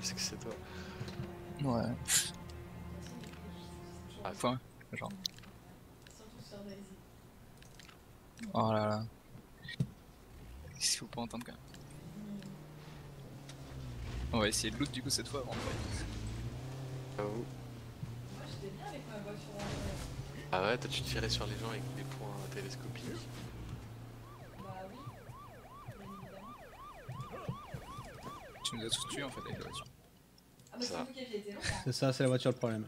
sais que c'est toi. Ouais. Ah, Enfin, genre. Oh là là. Qu'est-ce qu'il faut pas entendre quand même. On va essayer de loot du coup cette fois avant de fight. j'avoue. Ah ouais, toi tu tirais sur les gens avec des points télescopiques. Tu nous as tous tués en fait avec la voiture. Ça. C'est ça, c'est la voiture le problème.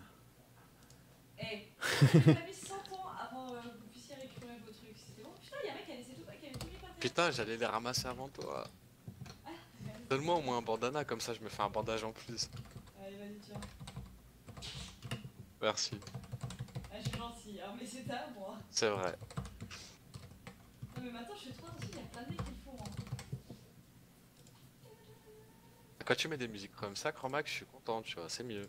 Eh, j'ai mis 100 ans avant que vous puissiez récupérer vos trucs. C'était bon. Putain, y'a un mec qui a laissé tout, qui avait tout mis par terre. Putain, j'allais les ramasser avant toi. Donne-moi au moins un bandana, comme ça je me fais un bandage en plus. Allez, vas-y, tiens. Merci. Ah, je suis gentil, hein, mais c'est à moi. C'est vrai. Non, mais maintenant, je fais trop attention, il y a plein de mecs qui le font. Hein. Quand tu mets des musiques comme ça, Chromax, je suis content, tu vois, c'est mieux.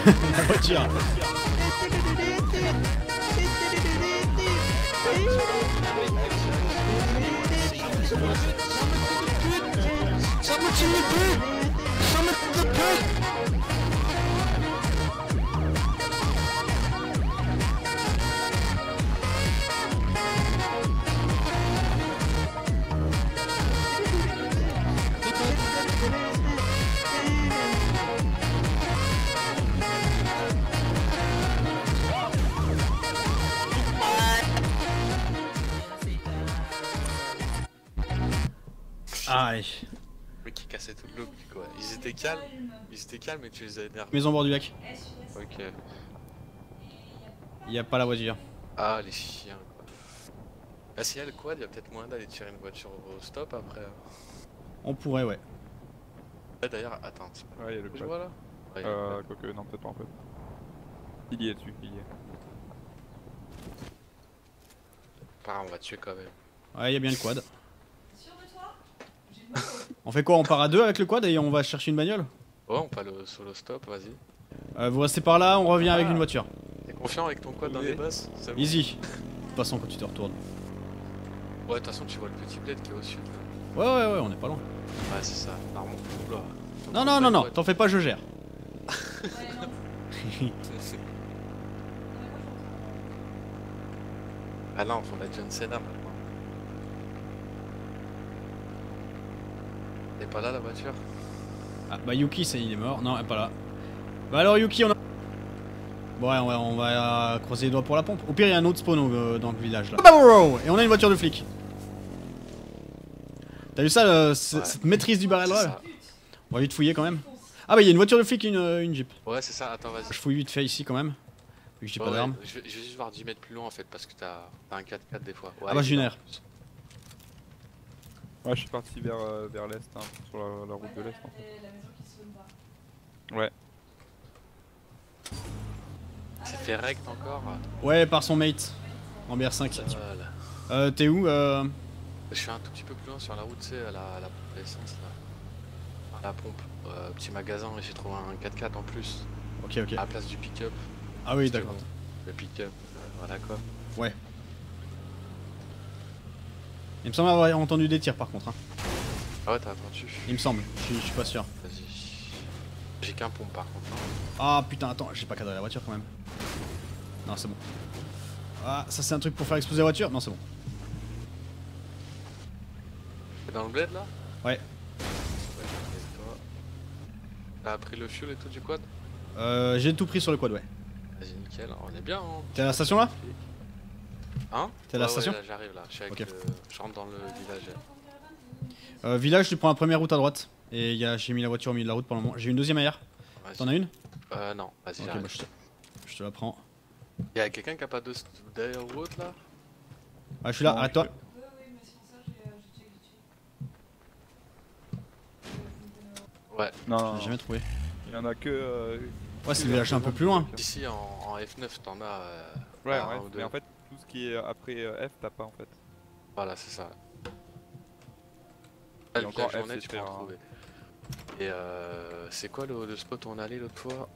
La voiture. Aïe. Le mec qui cassait tout le lobby quoi. Ils étaient calmes et tu les as énervés. Maison au bord du lac. Ok. Y a pas la voiture. Ah les chiens quoi. Ah si y'a le quad, y'a peut-être moyen d'aller tirer une voiture au stop après. On pourrait, ouais. Ah, d'ailleurs, attends. Ouais, y'a le Je quad. vois là ouais, y a le quad. Quoique, non, peut-être pas en fait. Il y est dessus, il y est. Bah, on va tuer quand même. Ouais, y a bien le quad. Sûr de toi? J'ai le moto. On fait quoi? On part à deux avec le quad et on va chercher une bagnole? Ouais, on peut aller au solo stop, vas-y. Vous restez par là, on revient avec une voiture. T'es confiant avec ton quad dans Oui. les bosses? C'est bon. Easy. De toute façon, quand tu te retournes. Ouais, de toute façon, tu vois le petit bled qui est au sud. Là. Ouais, on est pas loin. Ouais, c'est ça. Là, remonte tout là. Non, t'en fais pas, je gère. Ouais, non. Ah non, faut la John Cena maintenant. T'es pas là la voiture? Ah, bah Yuki, il est mort. Non, elle est pas là. Bah alors Yuki, on a... Bon, ouais, on va croiser les doigts pour la pompe. Au pire, il y a un autre spawn dans le village là. Et on a une voiture de flic. T'as vu ça, Ouais. cette maîtrise du barrel C'est roll? ça. On va vite fouiller quand même. Ah bah il y a une voiture de flic et une jeep. Ouais, c'est ça, attends, vas-y. Je fouille vite fait ici quand même. Vu que j'ai pas Ouais, d'armes. je vais juste voir 10 mètres plus loin en fait, parce que t'as un 4x4 des fois. Ouais, Ah bah j'ai une il est air. Ouais, je suis parti vers l'est, hein, sur la route de l'est en fait. La maison qui se sonne pas. Ouais. C'est fait rect encore. Ouais, par son mate. En BR5. Voilà. T'es où Je suis un tout petit peu plus loin sur la route, tu sais, à la pompe d'essence là. À la pompe, petit magasin, et j'ai trouvé un 4x4 en plus. Ok. À la place du pick-up. Ah oui, Si tu d'accord. veux. Le pick-up, voilà quoi. Ouais. Il me semble avoir entendu des tirs par contre. Hein. Ah ouais, t'as attendu. Il me semble, je suis pas sûr. Vas-y. J'ai qu'un pompe par contre. Hein. Ah putain, attends, j'ai pas cadré la voiture quand même. Non, c'est bon. Ah, ça c'est un truc pour faire exploser la voiture? Non, c'est bon. T'es dans le bled là? Ouais. Ouais, toi. T'as pris le fuel et tout du quad? J'ai tout pris sur le quad, ouais. Vas-y, nickel, on est bien. Hein. T'es à la station là? Hein? T'es à la Ouais, station? là, j'arrive là, je suis avec Ok. je rentre dans le village. Village, tu prends la première route à droite. Et j'ai mis la voiture au milieu de la route pour le moment. J'ai une deuxième air. Vas-y. T'en as une? Non, vas-y, Ok, j'arrive. bah je te la prends. Y'a quelqu'un qui a pas de d'air ou autre là? Ah, je suis là, Non, arrête-toi. Oui, mais c'est pour ça que j'ai checké. Ouais. Non, Je non, l'ai non. jamais trouvé. Il y en a que. Ouais, c'est le village un peu plus loin. Ici en F9 t'en as. Ouais, un ouais, ou deux. mais en fait, tout ce qui est après F, t'as pas en fait. Voilà, c'est ça. Et La encore journée F, tu c'est peux en faire, trouver. Et c'est quoi le spot où on allait l'autre fois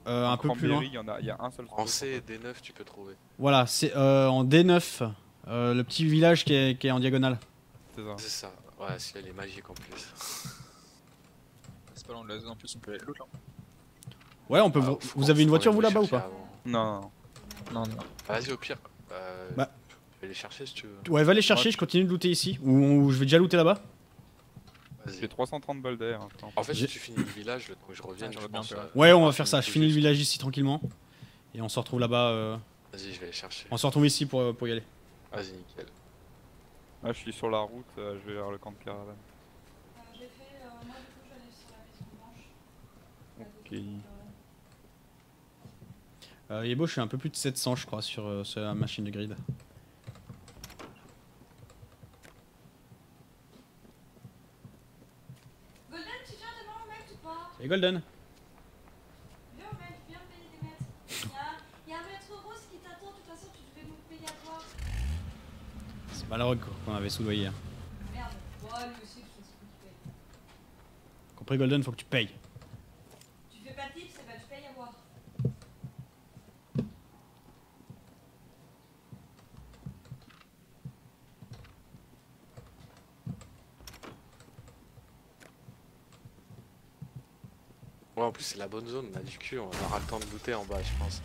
Un peu plus loin. Il y a un seul spot. En C et D9 tu peux trouver. Voilà, c'est en D9, le petit village qui est en diagonale. C'est ça. C'est ça. Ouais, celui-là il est magique en plus. C'est pas loin de la zone en plus, on peut aller l'autre là. Ouais, on peut. Ah, Vous avez une faut voiture vous aller là-bas ou chercher pas? avant. Non. Non, non. Vas-y au pire. Bah. Je vais les chercher si tu veux. Ouais, va les chercher, je continue de looter ici. Ou je vais déjà looter là-bas. Vas-y. J'ai 330 balles d'air. En fait, J'ai- si tu finis le village, le temps que je revienne, Ah, je j'aurais bien pense. fait, ouais. Ouais, on va faire ça. Je finis le village ici tranquillement. Et on se retrouve là-bas. Vas-y, je vais les chercher. On se retrouve ici pour y aller. Vas-y, nickel. Là, je suis sur la route, je vais vers le camp de caravane. J'ai fait. Moi, du coup, j'allais sur la maison blanche. Ok. Yebo, je suis un peu plus de 700, je crois, sur la machine de grid. Golden, tu viens demain au mec ou pas? Salut Golden. Viens au mec, viens payer des mètres. Y'a un maître rose qui t'attend, de toute façon, tu devais nous payer à toi. C'est pas la rogue qu'on avait soudoyé. Hein. Merde, ouais, lui aussi, je sais pas qui paye. Compris Golden, faut que tu payes. Tu fais pas de tips, c'est pas tu payes à boire. Ouais, en plus, c'est la bonne zone, on a du cul, on aura le temps de looter en bas, je pense.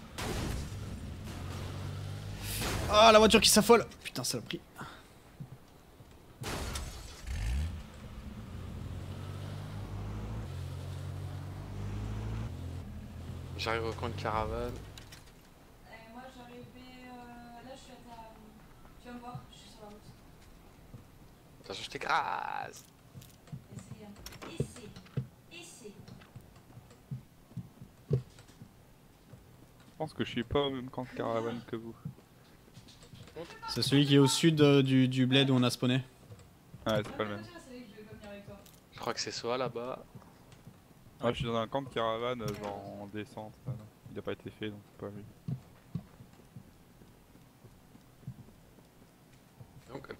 Ah, la voiture qui s'affole. Putain, ça l'a pris. J'arrive au coin de caravane. Et moi, j'arrivais. Là, je suis à ta. Tu vas me voir, je suis sur la route. Attention, je t'écrase. Essaye, hein. Essaye. Je pense que je suis pas au même camp de caravane que vous. C'est celui qui est au sud du bled où on a spawné. Ouais, c'est pas le même. C'est lui que je vais pas venir avec toi. Je crois que c'est soit là-bas. Moi, je suis dans un camp de caravane, genre en descente. Il a pas été fait, donc c'est pas lui.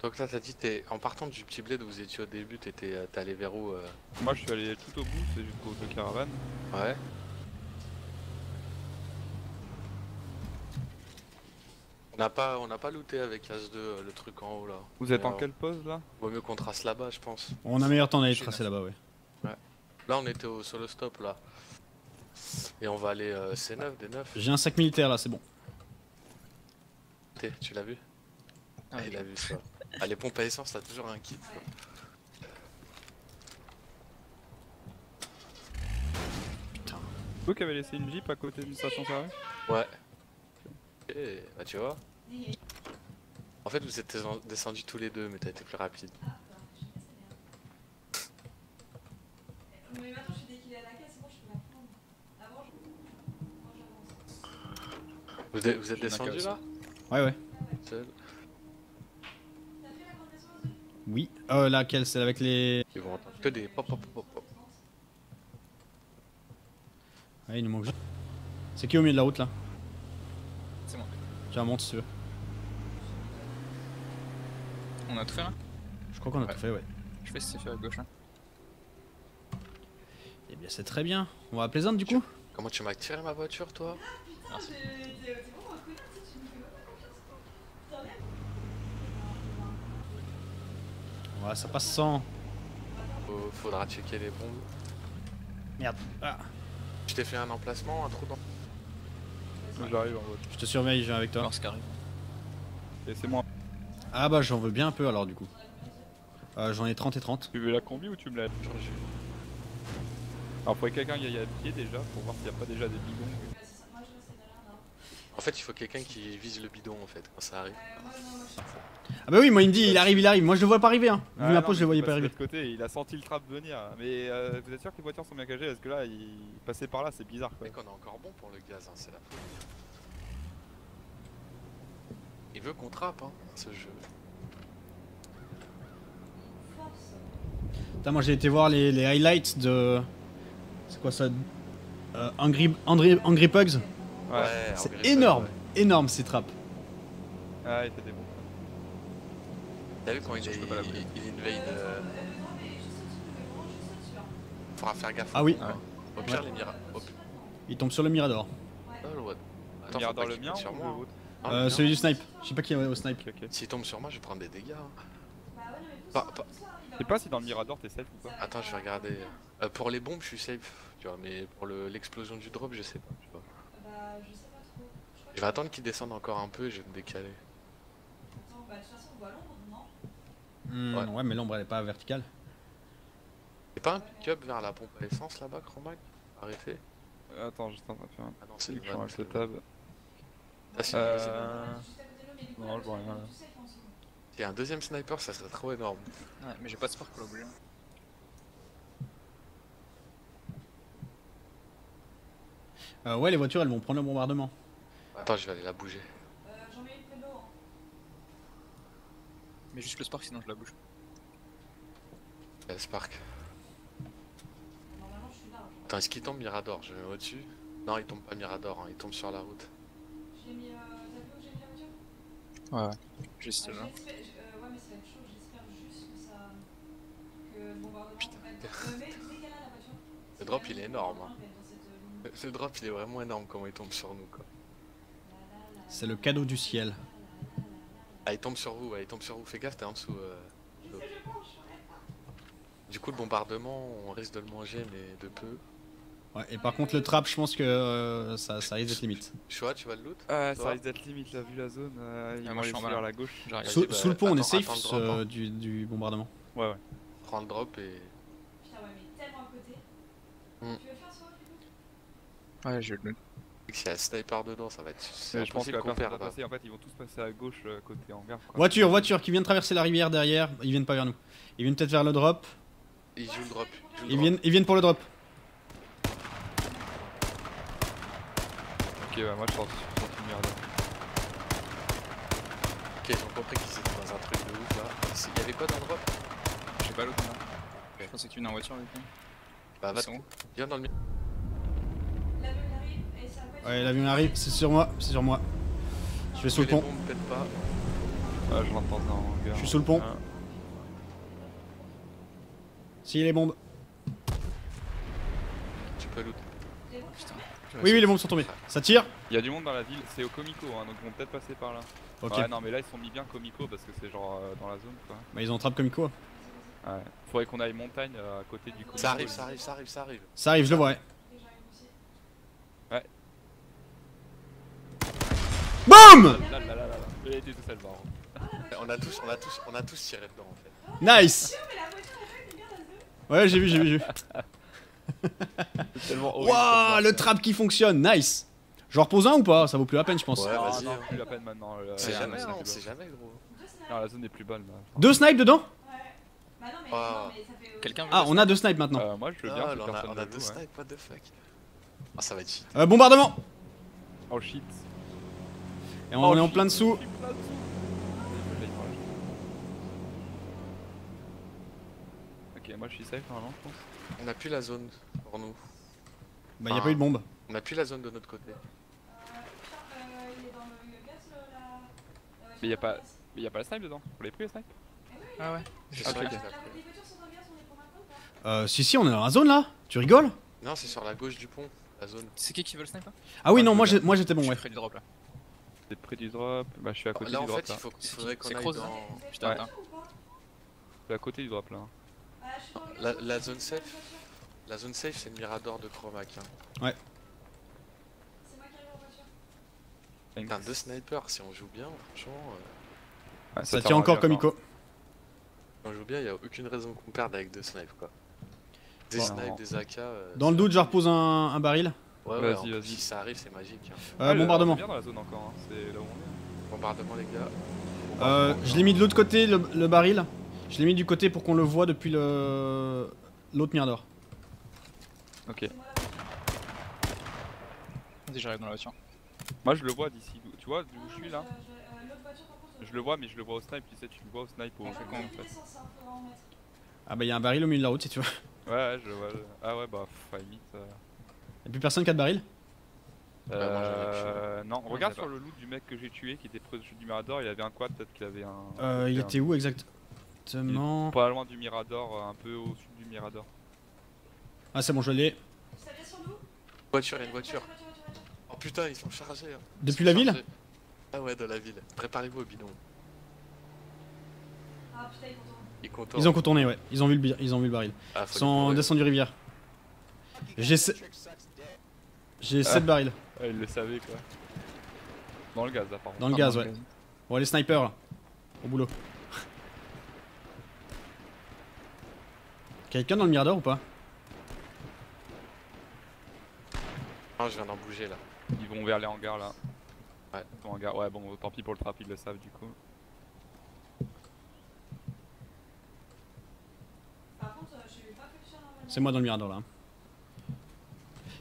Donc là, t'as dit, en partant du petit bled où vous étiez au début, t'es allé vers où Moi, je suis allé tout au bout, c'est jusqu'au de caravane. Ouais. On n'a pas looté avec As-2 le truc en haut là. Vous êtes Mais, en quelle pause là? Vaut mieux qu'on trace là-bas, je pense. On a meilleur temps d'aller J'ai tracer là-bas, ouais. Là, on était au solo stop là. Et on va aller C9, D9. J'ai un sac militaire là, c'est bon. Tu l'as vu? Ah, Il a vu ça. Ah, les pompes à essence, t'as toujours un kit. Quoi. Putain. Vous qui avez laissé une Jeep à côté d'une station service? Ouais. Et bah tu vois. En fait, vous êtes descendus tous les deux, mais t'as été plus rapide. Mais maintenant, je suis dès qu'il est à la caisse, c'est bon, je peux la prendre. Avant, j'avance. Vous êtes descendus là? Ouais, ouais. Seul. T'as fait la grande maison aux œufs? Oui. Laquelle? Celle avec les. Ils vont entendre que des pop pop pop pop. Ouais, il nous manque juste. C'est qui au milieu de la route là? C'est moi. Tiens, monte si tu veux. On a tout fait là? Je crois qu'on a tout fait, ouais. Je fais si c'est fait à gauche. Hein. Eh bien, c'est très bien. On va à Plaisante du coup? Comment tu m'as tiré ma voiture, toi? Putain, c'est bon, un connard, tu sais, tu me fais même pas confiance. T'enlèves? Ouais, ça passe sans. Faudra checker les bombes. Merde. Ah. Je t'ai fait un emplacement, un trou dans. J'arrive en voiture. Je te surveille, je viens avec toi. Alors, c'est carré. Et c'est moi. Ah bah, j'en veux bien un peu alors du coup. J'en ai 30 et 30. Tu veux la combi ou tu me la... Alors faudrait quelqu'un qui aille à pied déjà pour voir s'il n'y a pas déjà des bidons. Ouais, c'est ça. Moi, je reste derrière là. En fait, il faut quelqu'un qui vise le bidon en fait quand ça arrive. Moi, non, moi, je suis. Ah bah oui, moi il me dit, il arrive. Moi je le vois pas arriver, hein. Vu Ah la non, pause, je le mais voyais c'est pas parce que arriver. de l'autre côté, il a senti le trap venir. Mais vous êtes sûr que les voitures sont bien cagées? Parce que là, il passait par là, c'est bizarre quoi. Mec, on est encore bon pour le gaz, hein, c'est la folie. Il veut qu'on trappe, hein, ce jeu. Force. Putain, moi j'ai été voir les highlights de. C'est quoi ça? Angry Pugs. Ouais. C'est Angry énorme, Birds, énorme ces trappes. Ah, il était des bons. T'as vu quand il Je peux pas la invade Non, mais je saute dessus, mais vraiment, je saute dessus là. Faudra faire gaffe. Ah oui. Au pire, les miras. Il tombe sur le Mirador. Attends, Mirador faut pas le qu'il mien tombe sur ou moi. le vôtre? Non, le mien. Celui du snipe. Je sais pas qui est au snipe. Ok, ok. S'il tombe sur moi, je vais prendre des dégâts. Hein. Bah ouais, non, mais Pas- pousse-toi, pas- pousse-toi, il va Je sais pas si dans le Mirador t'es safe ou pas. Attends, je vais regarder. Pour les bombes, je suis safe. Tu vois, mais pour l'explosion du drop, je sais pas. Tu vois. Bah, je sais pas trop. Je crois Je vais attendre qu'il descende encore un peu et je vais me décaler. Attends, bah, de toute façon, on voit l'ombre, non? Ouais, mais l'ombre elle est pas verticale. C'est pas un pick-up vers la pompe à essence là-bas, Chromac? Arrêtez. Attends, juste en train de faire un Ah non, c'est truc le sur van. un setup. Ah, si, Euh, Juste à côté de l'eau, mais du coup, non, là, je vois on rien, est là. tout safe en ce moment. s'il y a un deuxième sniper, ça serait trop énorme. Ouais, mais j'ai pas de spark pour l'objet. Ouais, les voitures elles vont prendre le bombardement. Attends, je vais aller la bouger. J'en mets une près de l'eau, hein. Mais juste le spark sinon je la bouge. Spark. Normalement, je suis large. Attends, est-ce qu'il tombe Mirador? Je me mets au-dessus. Non, il tombe pas Mirador, hein, il tombe sur la route. Je l'ai mis. T'as vu où j'ai mis la voiture? Ouais, ouais. Juste là. Ouais, mais ça va être chaud. J'espère juste que ça. Que le bombardement va être. Mais décale la voiture. Le drop, il est énorme, hein. Dans cette ligne. Le drop, il est vraiment énorme comment il tombe sur nous, quoi. C'est le cadeau du ciel. Ah, il tombe sur vous, ouais, il tombe sur vous. Fais gaffe, t'es en dessous. Du coup, le bombardement, on risque de le manger, mais de peu. Ouais, et par contre le trap je pense que ça risque d'être limite. Choix, tu vas le loot? Ça Toi risque d'être limite là, vu la zone. Ils moi, vont je aller suis en vers bas, là. la gauche. J'arrive. Sous, bah, sous le pont on est attends, safe attends le drop, hein. du bombardement. Ouais, ouais. Prends le drop et. Putain, ouais, mais tellement à côté. Hmm. Tu veux le faire, soit du coup? Ouais, je le. S'il y a un sniper dedans, ça va être. C'est Je pense que impossible la qu'on personne perde. va Hein. passer. En fait, ils vont tous passer à gauche côté hangar. Quoi. Voiture qui vient de traverser la rivière derrière. Ils viennent pas vers nous. Ils viennent peut-être vers le drop. Il joue le drop. il joue le Ils drop. viennent pour le drop. Ok, ouais, moi je sors sur le Mirador. Ok, ils ont compris qu'ils étaient dans un truc de ouf là. Il y avait quoi dans le drop? Je sais pas l'autre là. Je pensais que tu venais en voiture avec lui. Bah, va, C'est bon. viens dans le milieu. L'avion il arrive et ça va pas être. Ouais, l'avion arrive, c'est sur moi, Je vais sous le Que les pont. bombes pètent pas. Ouais, je rentre dans un hangar. Je suis sous le pont. Ah. Si les bombes. Tu peux loot. Putain. Oui, les bombes sont tombées. Ça tire. Il y a du monde dans la ville, c'est au Comico, hein, donc ils vont peut-être passer par là. Ok. Ouais, non, mais là ils sont mis bien Comico parce que c'est genre dans la zone quoi. Bah ils ont trap comico. Ouais. Faudrait qu'on aille montagne à côté du Comico. Ça arrive, ça arrive, ça arrive, ça arrive. Ça arrive, je le vois. Ouais. Et j'arrive aussi. BOUM. Là, là, là, là, là. Il a été tout seul, marrant. On a tous tiré dedans en fait. Nice. Mais la voiture, elle fait une garde à deux. Ouais, j'ai vu. C'est tellement horrible. Waouh, le trap qui fonctionne, nice. J'en repose un ou pas? Ça vaut plus la peine, je pense. Ouais, Ah, vas-y. non, plus la peine maintenant. C'est Ouais, jamais, ouais, hein, c'est on sait jamais, gros. Deux snipes. Non, la zone est plus bonne là. Deux snipes dedans? Ouais. Bah non, mais, Ah. non, mais ça fait. Quelqu'un veut Ah, on a deux snipes maintenant. Moi je veux bien, Ah, si là, personne on ne a veut, deux ouais. snipes, what the fuck. Ah, ça va être shit. Bombardement. Oh shit. Et on est en plein dessous. Ok, moi je suis safe normalement, je pense. On a plus la zone pour nous. Bah y a pas eu de bombe. On a plus la zone de notre côté. Putain, il est dans le gaz, la Mais y a pas le snipe dedans. Vous l'avez pris le snipe? Ah ouais. C'est Ah, sur ok. la- Les voitures sont dans le gaz, on est pour un peu ou pas? Si, on est dans la zone là. Tu rigoles? Non, c'est sur la gauche du pont, la zone. C'est qui veut le sniper? Ah oui, Ouais, non, je veux moi j'étais bon, Je ouais. suis près du drop là. T'es près du drop. Bah je suis à côté Là du en drop fait, là. il faudrait qu'on C'est aille Croze, dans... Putain, Ouais. attends. Ou pas? Je suis à côté du drop là. Ah, je suis dans le gaz. La zone safe. La zone safe, c'est le Mirador de Chromac. Hein. C'est moi qui arrive en voiture. Putain, deux snipers, si on joue bien, franchement... Ouais, Ça sert tient à encore rien, comico. si on joue bien, il a aucune raison qu'on perde avec deux snipes, quoi. Des Bon, snipes, non. des AK... Dans le doute, je repose un baril. Ouais, Vas-y, en plus, vas-y. si ça arrive, c'est magique. Hein. Ouais, Bombardement. on est bien dans la zone encore, hein. C'est là où on est. Bombardement, les gars. Je l'ai mis de l'autre côté, le baril. Je l'ai mis du côté pour qu'on le voit depuis l'autre Mirador. Ok. Vas-y, j'arrive dans la voiture. Moi je le vois d'ici. Tu vois d'où je suis là? L'autre voiture, par contre. Je le vois, mais je le vois au snipe. Tu sais, tu le vois au snipe au. On fait fait con, en fait. l'essence, hein, faudra en mettre. Ah bah y a un baril au milieu de la route si tu veux. Ouais, ouais, je le vois. Ah ouais, bah, à la limite. Y'a plus personne qui a de baril? Non, Non, regarde j'ai sur pas. le loot du mec que j'ai tué qui était près du Mirador. Il avait un quad, peut-être qu'il avait un. Il était où exactement? Pas loin du Mirador, un peu au sud du Mirador. Ah, c'est bon, je l'ai. Ça vient sur nous. Voiture, il y a une voiture. Oh putain, ils sont chargés. Hein. Ils Depuis sont la ville? chargés. Ah ouais, de la ville. Préparez-vous au bidon. Ah putain, ils contournent. Ils contournent. Ils ont contourné, ouais. Ils ont vu le baril. Ah, Ils faut sont les bourrer. descendus rivière. J'ai 7 barils. Ouais, il le savait quoi. Dans le gaz là, par contre. Dans le gaz, ouais. Bon, les snipers, là. Au boulot. Quelqu'un dans le mirador ou pas? Ah, je viens d'en bouger là. Ils vont vers les hangars là. Ouais. Ils sont en hangar. Ouais, bon, tant pis pour le trap, ils le savent du coup. Par contre, j'ai pas fait ça normalement. C'est moi dans le mirador, là.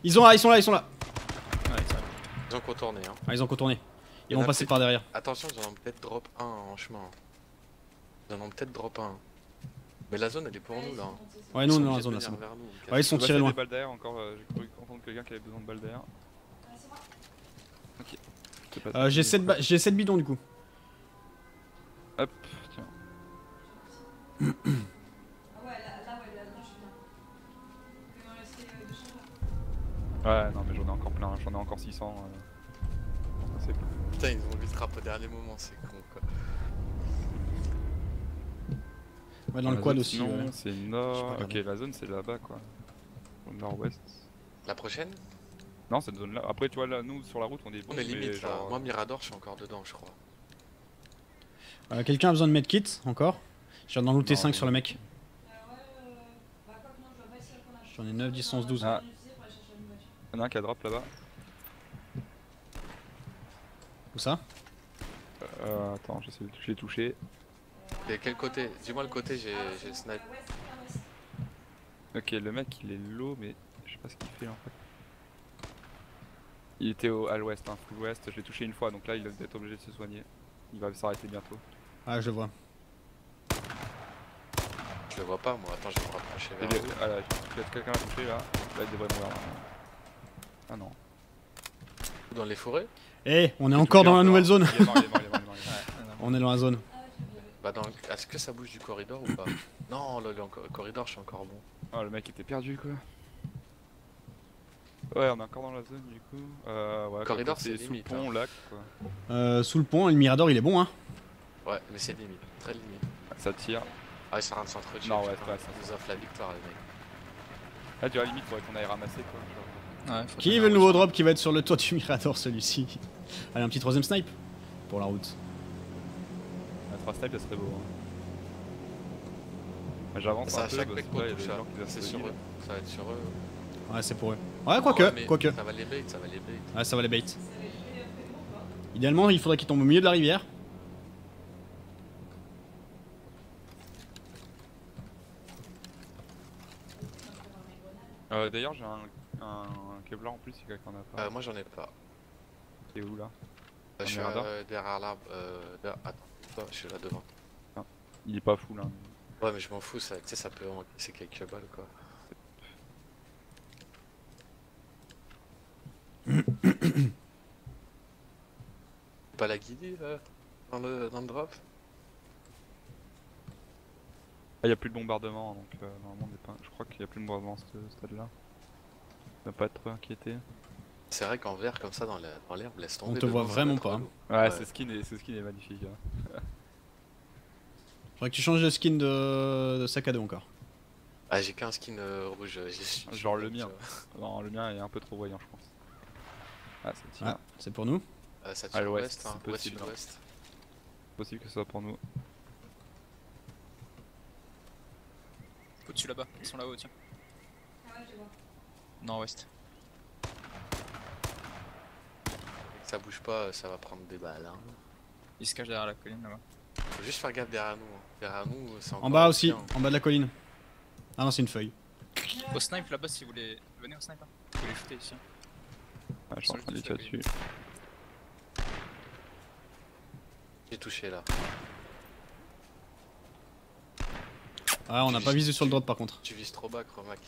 Ils sont là. Ouais, ça. Ils ont contourné. Hein. Ah, ils ont contourné. Il y Ils en vont a passer peut-être- par derrière. Attention, ils en ont peut-être drop un en chemin. Ils en ont peut-être drop un. Mais la zone elle est pour nous là. Hein. Ouais, Ils nous, sont on est dans la obligés zone de là, c'est venir bon. vers nous. Ouais, ils sont Bah, tirés c'est loin. des balles derrière encore. J'ai cru entendre quelqu'un qui avait besoin de balles derrière. C'est moi. C'est pas J'ai ça. 7 bidons du coup. Hop, tiens. Ah ouais, là, je suis bien. Il va m'en rester 2 chambres. Ouais, non, mais j'en ai encore plein. J'en ai encore 600. C'est cool. Putain, ils ont vu le trap au dernier moment, c'est con quoi. Ouais, dans le La quad zone, aussi. sinon, Ouais. c'est Je sais nord. pas Ok, regarder. la zone c'est là-bas quoi. Au nord-ouest. La prochaine? Non, cette zone là. Après, tu vois, là, nous sur la route on est bon. On est mais limite là. genre- Moi Mirador, je suis encore dedans, je crois. Quelqu'un a besoin de medkit encore? Je viens d'en looter Non, 5 non. sur le mec. Ouais, bah quoi que non, je vois pas essayer qu'on a. J'en ai 9, 10, 11, 12. Ah. Pour aller chercher une voiture. Il y en a un qui a drop là-bas. Où ça? Attends, je l'ai touché. Et quel côté? Dis-moi le côté, j'ai le snipe. Ouest, ouest. Ok, le mec il est low, mais je sais pas ce qu'il fait en fait. Il était à l'ouest, hein, full ouest. Je l'ai touché une fois, donc là il va être obligé de se soigner. Il va s'arrêter bientôt. Ah, je le vois. Je le vois pas moi, attends, je vais me rapprocher Et vers vous. ah là, quelqu'un l'a touché là. Là il devrait mourir. Ah non. Dans les forêts? Eh, on est encore dans la nouvelle zone. Il est mort, il est mort, il est mort, il est mort. On est dans la zone. Ah, je l'ai vu. Bah dans le... Est-ce que ça bouge du corridor ou pas? Non, le corridor, je suis encore bon. Oh, le mec était perdu quoi. Ouais, on est encore dans la zone du coup. Ouais, Corridor, comme c'est sous le limite, pont, hein. lac quoi. Sous le pont, le mirador il est bon, hein. Ouais, mais c'est limite, très limite. Ça tire. Ah, ils sont en train de s'entretuer. Non, ouais, putain. ouais, ça- Ils nous offrent la victoire, les mecs. Là, tu vois, limite, faudrait qu'on aille ramasser quoi. Genre. Ouais, faut Qui tenir veut le la nouveau route. drop qui va être sur le toit du mirador, celui-ci? Allez, un petit troisième snipe pour la route. Un 3 snipe, ça serait beau. Hein. J'avance C'est un à peu chaque parce mec que qu'on là, il y a touche, des hein. gens qui viennent C'est de sur l'île. eux. Ça va être sur eux. Ouais, c'est pour eux. Ouais, quoique, mais quoique. Ça va les bait, ça va les bait. Ouais, ça va les bait. Ça va être fait après nous ou pas? Idéalement, il faudrait qu'il tombe au milieu de la rivière. D'ailleurs, j'ai un Kevlar en plus, si quelqu'un en a pas. Moi j'en ai pas. T'es où là? Je suis Mirador derrière l'arbre. Attends, toi, je suis là devant. Il est pas fou là. Ouais, mais je m'en fous, ça, tu sais, ça peut encaisser quelques balles quoi. Pas la guidée dans le drop? Ah, y a plus de bombardement donc normalement on est pas. Je crois qu'il y a plus de bombardement à ce stade là. On va pas être trop inquiété. C'est vrai qu'en vert comme ça dans l'herbe, laisse tomber. te voit devant, ça vraiment va être pas, relou. Ouais, Ouais. ce skin est magnifique. Hein. Faudrait que tu changes de skin de sac à dos encore. Ah, j'ai qu'un skin rouge. Genre le mien. Non, le mien est un peu trop voyant, je pense. Ah, ça tire. Ah, c'est pour nous. Ça À tire l'ouest, ouest, hein, c'est ouest possible. sud-ouest. Possible que ce soit pour nous. Au-dessus là-bas, ils sont là-haut, tiens. Ah ouais, je vois. Nord-ouest. Ça bouge pas, ça va prendre des balles. Hein. Ils se cachent derrière la colline là-bas. Faut juste faire gaffe derrière nous. Hein. Derrière nous, c'est encore En bas aussi, bien. en bas de la colline. Ah non, c'est une feuille. Au snipe là-bas si vous voulez. Venez au snipe, hein. Vous pouvez les shooter ici. Ah, je suis en train de tirer dessus. J'ai touché là. Ah, on n'a pas visé sur le drop par contre. Tu vises trop bas, Chromac.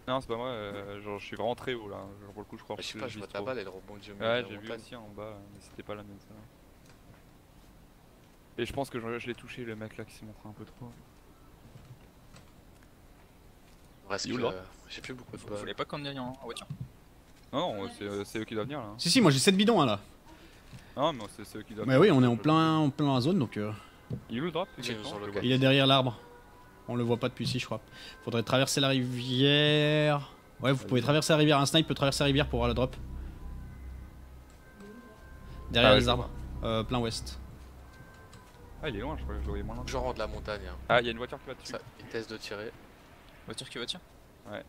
Non, c'est pas moi, genre je suis vraiment très haut là. Genre pour le coup, je crois Je sais que pas, je vois ta trop. balle, elle rebondit au milieu Ouais, de j'ai la vu montagne. aussi en bas, mais c'était pas la mienne ça. Et je pense que je l'ai touché le mec là qui s'est montré un peu trop. Reste Il est où, que, là j'ai plus beaucoup de Vous balles. voulez pas qu'on aille en voiture? Non, non, c'est eux qui doivent venir là. Si, moi j'ai 7 bidons hein, là. Non, mais c'est eux qui doivent Bah oui, on est en plein dans la zone donc. Il est où le drop Tiens, exactement sur le Je gars. vois. Il est derrière l'arbre. On le voit pas depuis ici, je crois. Faudrait traverser la rivière. Ouais, vous pouvez traverser la rivière. Un snipe peut traverser la rivière pour voir le drop. Derrière Ah ouais, les je arbres. Plein ouest. Ah, il est loin, je crois que je le voyais moins loin. Genre en haut de la montagne. Hein. Ah, il y a une voiture qui va dessus. Ça, vitesse de tirer. Voiture qui voiture? Ouais.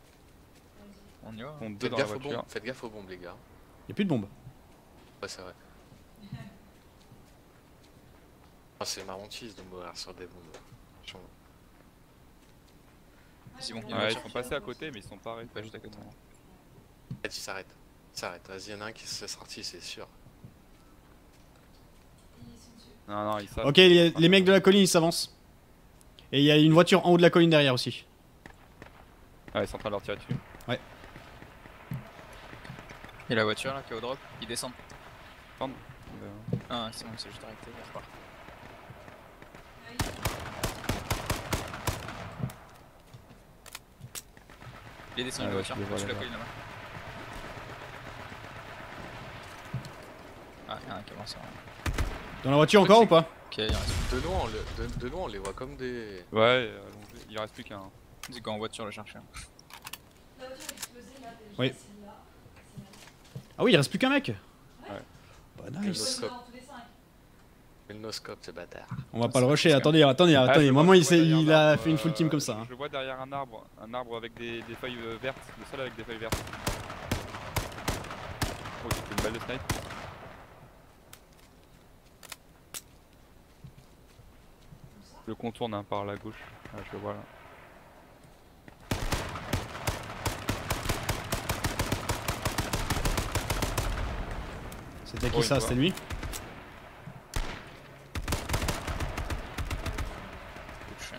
On y va. On deux Faites dans la gaffe aux voiture. bombes, faites gaffe aux bombes les gars. Y'a plus de bombes. Ouais c'est vrai. Ah, c'est ma hantise de mourir sur des bombes. Chiant. C'est bon, il y a une Ouais, ils voiture. sont passés à côté, mais ils sont pas arrêtés. Pas juste à côté. Il s'arrête. Il s'arrête. Vas-y, y'en a un qui s'est sorti, c'est sûr. Ils sont dessus. Non, non, ils savent. Ok, les mecs de la colline ils s'avancent. Et il y a une voiture en haut de la colline derrière aussi. Ah, ils sont en train de leur tirer dessus. Il y a la voiture là qui est au drop, ils descendent. Euh, Ah, c'est bon, c'est juste arrêté, il repart. Il est descendu Ah de la ouais, voiture, je le vois sur la là-bas. colline là-bas. Ah, il y en a un qui avance. Dans la voiture encore ou pas? Ok, il en reste De loin on les voit comme des. Ouais, allongé. Il reste plus qu'un. plus. Du coup, en voiture le chercher. La voiture est explosée là déjà. Oui. C'est là. Ah oui, il reste plus qu'un mec. Le Bah C'est nice. là. Dans tous les 5. le noscope, c'est bâtard. On va pas le rusher. Attendez. Ah, je Maman vois il derrière il un a arbre, fait une full team comme ça. hein. Je le vois derrière un arbre avec des feuilles vertes, le sol avec des feuilles vertes. Oh, c'était une balle de snipe. Je le contourne hein, par la gauche. Ah, je le vois là. C'était Oh, qui il ça? voit. C'était lui? Touché.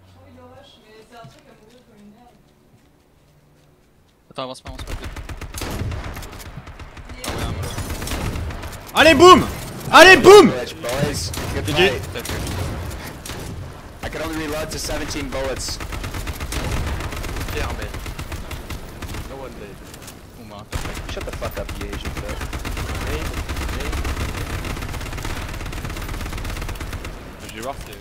J'ai envie de le rush, mais c'est un truc à mourir comme une merde. Attends, avance pas. Il est- Ah ouais, un mollo. Allez boum! Allez boum! Bitch, boys. Good GG. fight. T'as tué. I can only reload to 17 bullets. Pierre, mais. No one dead. Bon bah, Shut the fuck up, you Asian bitch. Je vais voir si